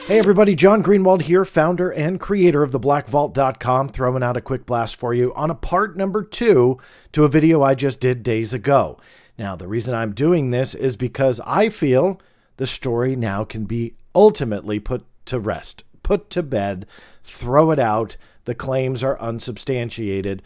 Hey everybody, John Greenwald here, founder and creator of theblackvault.com, throwing out a quick blast for you on a part number 2 to a video I just did days ago. Now, the reason I'm doing this is because I feel the story now can be ultimately put to rest, put to bed, throw it out. The claims are unsubstantiated,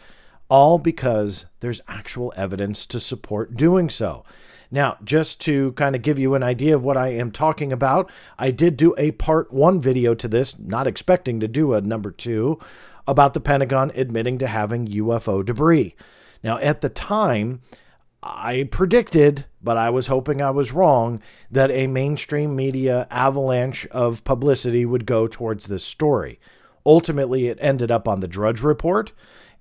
all because there's actual evidence to support doing so. Now, just to kind of give you an idea of what I am talking about, I did do a part 1 video to this, not expecting to do a number 2, about the Pentagon admitting to having UFO debris. Now, at the time, I predicted, but I was hoping I was wrong, that a mainstream media avalanche of publicity would go towards this story. Ultimately, it ended up on the Drudge Report,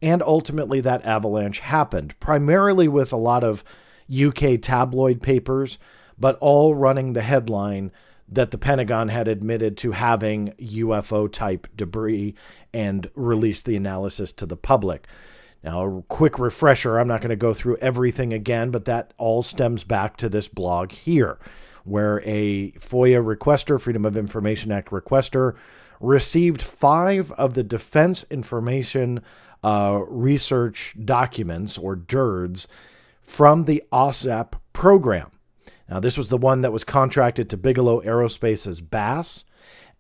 and ultimately that avalanche happened, primarily with a lot of UK tabloid papers, but all running the headline that the Pentagon had admitted to having UFO-type debris and released the analysis to the public. Now, a quick refresher, I'm not going to go through everything again, but that all stems back to this blog here, where a FOIA requester, Freedom of Information Act requester, received 5 of the Defense Information Research Documents, or DIRDs, from the OSAP program. Now, this was the one that was contracted to Bigelow Aerospace as BASS,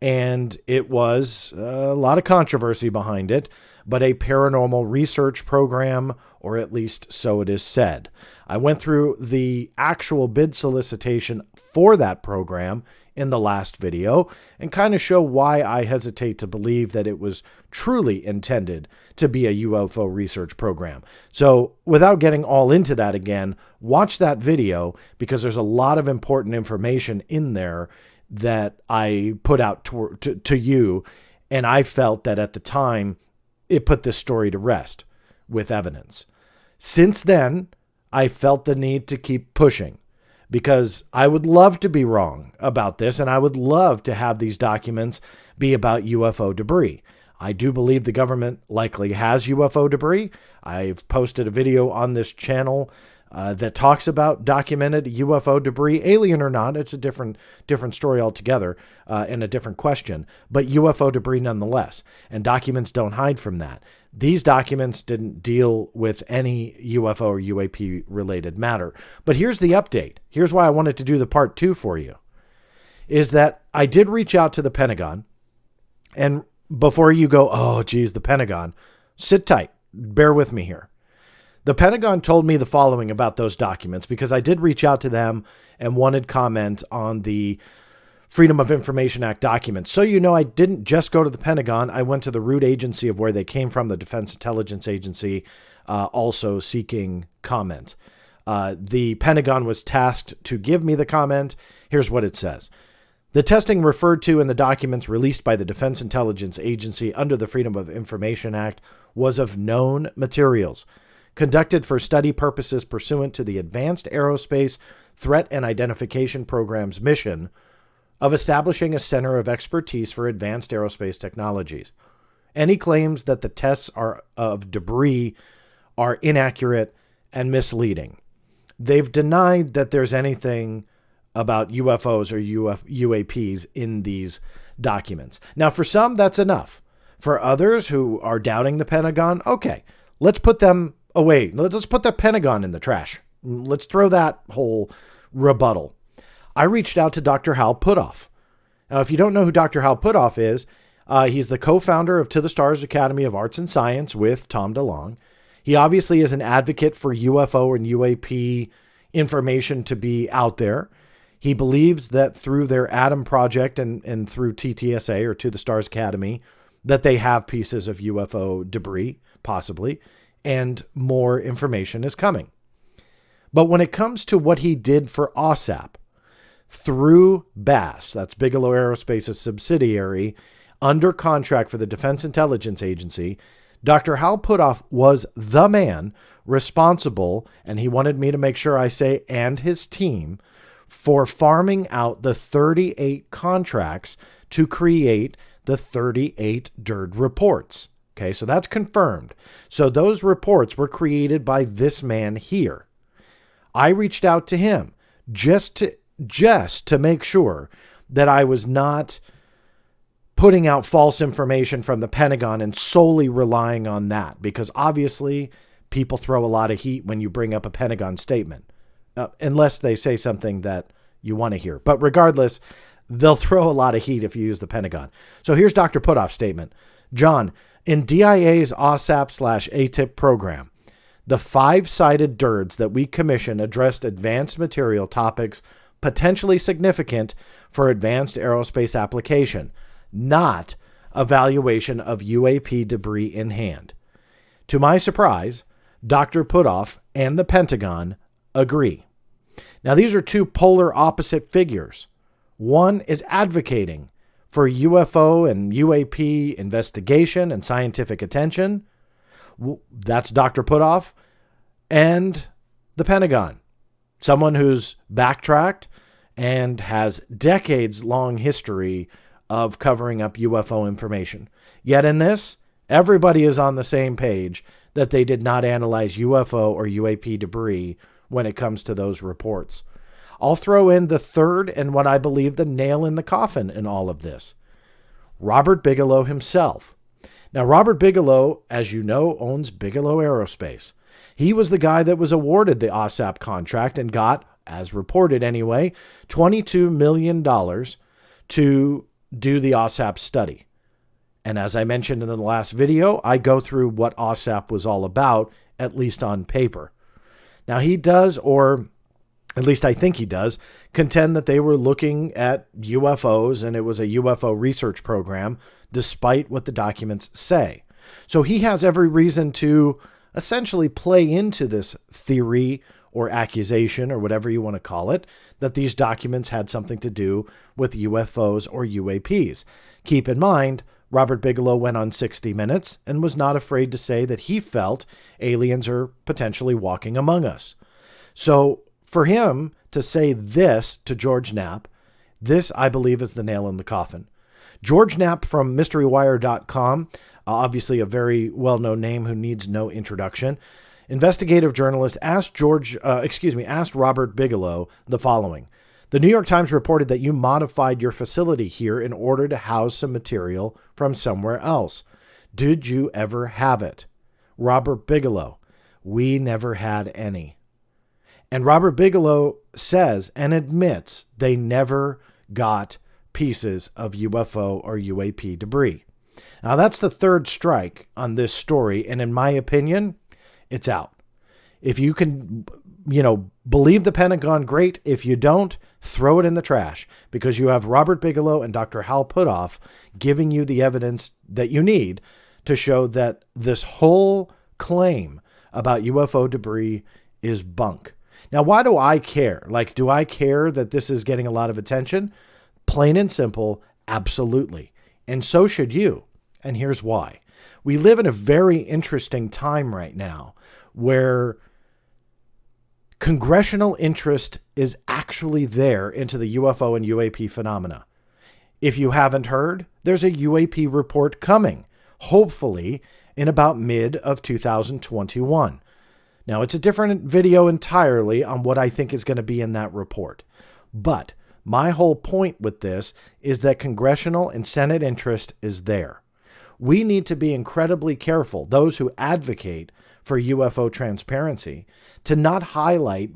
and it was a lot of controversy behind it, but a paranormal research program, or at least so it is said. I went through the actual bid solicitation for that program in the last video and kind of show why I hesitate to believe that it was truly intended to be a UFO research program. So without getting all into that again, watch that video because there's a lot of important information in there that I put out to you, and I felt that at the time it put this story to rest with evidence. Since then, I felt the need to keep pushing, because I would love to be wrong about this, and I would love to have these documents be about UFO debris. I do believe the government likely has UFO debris. I've posted a video on this channel that talks about documented UFO debris, alien or not. It's a different story altogether and a different question, but UFO debris nonetheless, and documents don't hide from that. These documents didn't deal with any UFO or UAP related matter. But here's the update. Here's why I wanted to do the part 2 for you, is that I did reach out to the Pentagon. And before you go, oh, geez, the Pentagon, sit tight. Bear with me here. The Pentagon told me the following about those documents, because I did reach out to them and wanted comment on the Freedom of Information Act documents. So you know, I didn't just go to the Pentagon. I went to the root agency of where they came from, the Defense Intelligence Agency, also seeking comment. The Pentagon was tasked to give me the comment. Here's what it says. The testing referred to in the documents released by the Defense Intelligence Agency under the Freedom of Information Act was of known materials, conducted for study purposes pursuant to the Advanced Aerospace Threat and Identification Program's mission of establishing a center of expertise for advanced aerospace technologies. Any claims that the tests of debris are inaccurate and misleading. They've denied that there's anything about UFOs or UAPs in these documents. Now, for some, that's enough. For others who are doubting the Pentagon, okay, let's put them away. Let's put the Pentagon in the trash. Let's throw that whole rebuttal. I reached out to Dr. Hal Puthoff. Now, if you don't know who Dr. Hal Puthoff is, he's the co-founder of To the Stars Academy of Arts and Science with Tom DeLonge. He obviously is an advocate for UFO and UAP information to be out there. He believes that through their Adam Project and through TTSA, or To the Stars Academy, that they have pieces of UFO debris, possibly, and more information is coming. But when it comes to what he did for OSAP, through BASS, that's Bigelow Aerospace's subsidiary, under contract for the Defense Intelligence Agency, Dr. Hal Puthoff was the man responsible, and he wanted me to make sure I say, and his team, for farming out the 38 contracts to create the 38 DIRD reports. Okay, so that's confirmed. So those reports were created by this man here. I reached out to him. just to make sure that I was not putting out false information from the Pentagon and solely relying on that, because obviously people throw a lot of heat when you bring up a Pentagon statement, unless they say something that you want to hear. But regardless, they'll throw a lot of heat if you use the Pentagon. So here's Dr. Putoff's statement. John, in DIA's OSAP/ATIP program, the 5-sided DIRDs that we commissioned addressed advanced material topics potentially significant for advanced aerospace application, not evaluation of UAP debris in hand. To my surprise, Dr. Putoff and the Pentagon agree. Now, these are two polar opposite figures. One is advocating for UFO and UAP investigation and scientific attention. That's Dr. Putoff and the Pentagon, someone who's backtracked and has decades-long history of covering up UFO information. Yet in this, everybody is on the same page that they did not analyze UFO or UAP debris when it comes to those reports. I'll throw in the third and what I believe the nail in the coffin in all of this. Robert Bigelow himself. Now, Robert Bigelow, as you know, owns Bigelow Aerospace. He was the guy that was awarded the OSAP contract and got, as reported anyway, $22 million to do the OSAP study. And as I mentioned in the last video, I go through what OSAP was all about, at least on paper. Now, he does, or at least I think he does, contend that they were looking at UFOs and it was a UFO research program, despite what the documents say. So he has every reason to essentially play into this theory or accusation or whatever you want to call it, that these documents had something to do with UFOs or UAPs. Keep in mind, Robert Bigelow went on 60 Minutes and was not afraid to say that he felt aliens are potentially walking among us. So for him to say this to George Knapp, this, I believe, is the nail in the coffin. George Knapp from MysteryWire.com, obviously a very well-known name who needs no introduction, investigative journalist asked Robert Bigelow the following. The New York Times reported that you modified your facility here in order to house some material from somewhere else. Did you ever have it? Robert Bigelow, we never had any. And Robert Bigelow says and admits they never got pieces of UFO or UAP debris. Now, that's the third strike on this story, and in my opinion, it's out. If you can, believe the Pentagon, great. If you don't, throw it in the trash, because you have Robert Bigelow and Dr. Hal Puthoff giving you the evidence that you need to show that this whole claim about UFO debris is bunk. Now, why do I care? Do I care that this is getting a lot of attention? Plain and simple, absolutely. And so should you. And here's why. We live in a very interesting time right now where congressional interest is actually there into the UFO and UAP phenomena. If you haven't heard, there's a UAP report coming, hopefully in about mid of 2021. Now, it's a different video entirely on what I think is going to be in that report. But my whole point with this is that congressional and Senate interest is there. We need to be incredibly careful, those who advocate for UFO transparency, to not highlight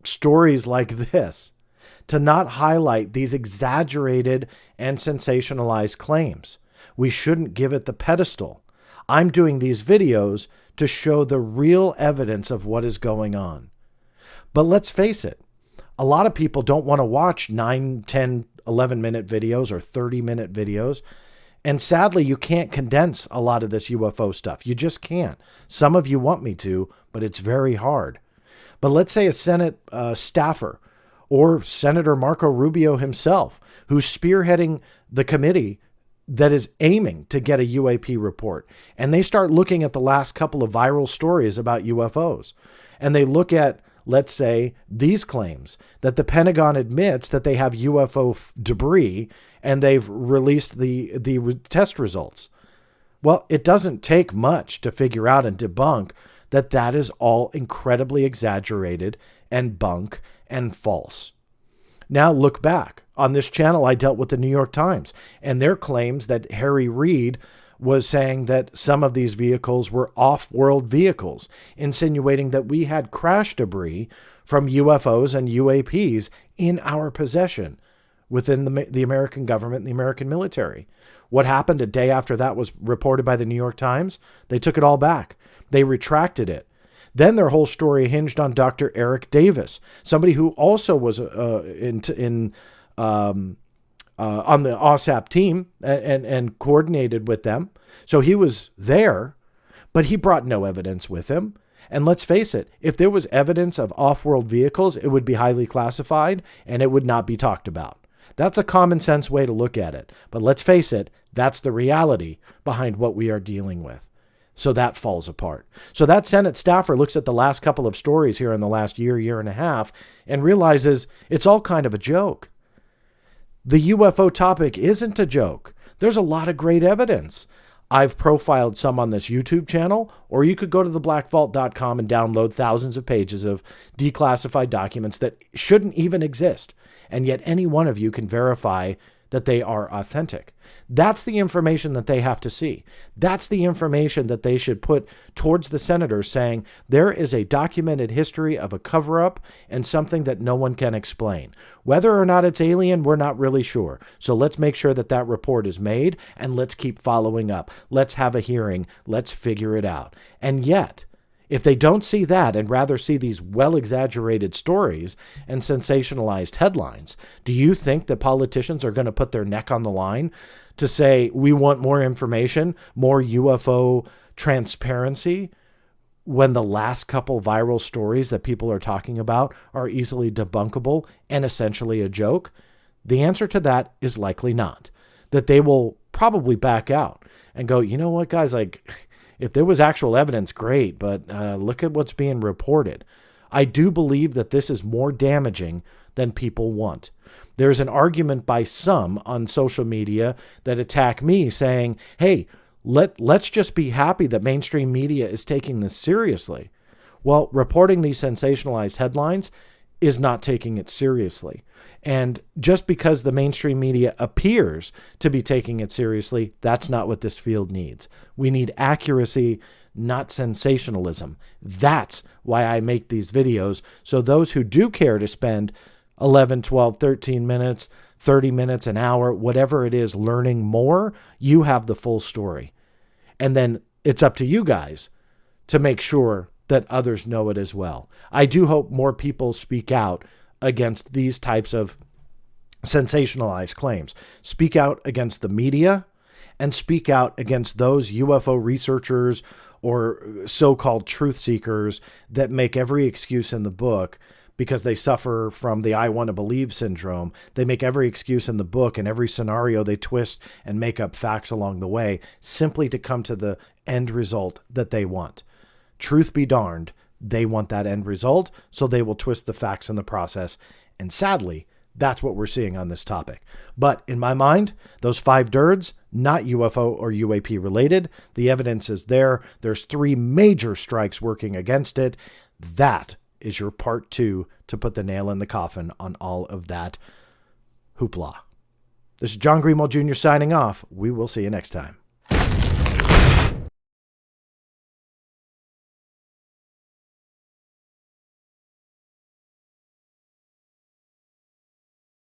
stories like this, to not highlight these exaggerated and sensationalized claims. We shouldn't give it the pedestal. I'm doing these videos to show the real evidence of what is going on. But let's face it, a lot of people don't want to watch 9, 10, 11-minute videos or 30-minute videos. And sadly, you can't condense a lot of this UFO stuff. You just can't. Some of you want me to, but it's very hard. But let's say a Senate staffer or Senator Marco Rubio himself, who's spearheading the committee that is aiming to get a UAP report. And they start looking at the last couple of viral stories about UFOs. And they look at, let's say, these claims that the Pentagon admits that they have UFO debris and they've released the test results. Well, it doesn't take much to figure out and debunk that that is all incredibly exaggerated and bunk and false. Now look back. On this channel, I dealt with the New York Times and their claims that Harry Reid was saying that some of these vehicles were off-world vehicles, insinuating that we had crash debris from UFOs and UAPs in our possession within the American government and the American military. What happened a day after that was reported by the New York Times? They took it all back. They retracted it. Then their whole story hinged on Dr. Eric Davis, somebody who also was on the OSAP team and coordinated with them. So he was there, but he brought no evidence with him. And let's face it, if there was evidence of off-world vehicles, it would be highly classified and it would not be talked about. That's a common sense way to look at it. But let's face it, that's the reality behind what we are dealing with. So that falls apart. So that Senate staffer looks at the last couple of stories here in the last year and a half, and realizes it's all kind of a joke. The UFO topic isn't a joke. There's a lot of great evidence. I've profiled some on this YouTube channel, or you could go to theblackvault.com and download thousands of pages of declassified documents that shouldn't even exist. And yet any one of you can verify that they are authentic. That's the information that they have to see. That's the information that they should put towards the senators, saying there is a documented history of a cover-up and something that no one can explain. Whether or not it's alien, we're not really sure. So let's make sure that that report is made, and let's keep following up. Let's have a hearing. Let's figure it out. And yet, if they don't see that and rather see these well-exaggerated stories and sensationalized headlines, do you think that politicians are going to put their neck on the line to say, we want more information, more UFO transparency, when the last couple viral stories that people are talking about are easily debunkable and essentially a joke? The answer to that is likely not. That they will probably back out and go, you know what, guys, if there was actual evidence, great, but look at what's being reported. I do believe that this is more damaging than people want. There's an argument by some on social media that attack me saying, hey, let's just be happy that mainstream media is taking this seriously. Well, reporting these sensationalized headlines is not taking it seriously. And just because the mainstream media appears to be taking it seriously, that's not what this field needs. We need accuracy, not sensationalism. That's why I make these videos. So those who do care to spend 11, 12, 13 minutes, 30 minutes, an hour, whatever it is, learning more, you have the full story. And then it's up to you guys to make sure that others know it as well. I do hope more people speak out against these types of sensationalized claims. Speak out against the media and speak out against those UFO researchers or so-called truth seekers that make every excuse in the book because they suffer from the I want to believe syndrome. They make every excuse in the book and every scenario they twist and make up facts along the way simply to come to the end result that they want. Truth be darned, they want that end result, so they will twist the facts in the process. And sadly, that's what we're seeing on this topic. But in my mind, those 5 DIRDs, not UFO or UAP related. The evidence is there. There's 3 major strikes working against it. That is your part 2 to put the nail in the coffin on all of that hoopla. This is John Greenwald Jr. signing off. We will see you next time.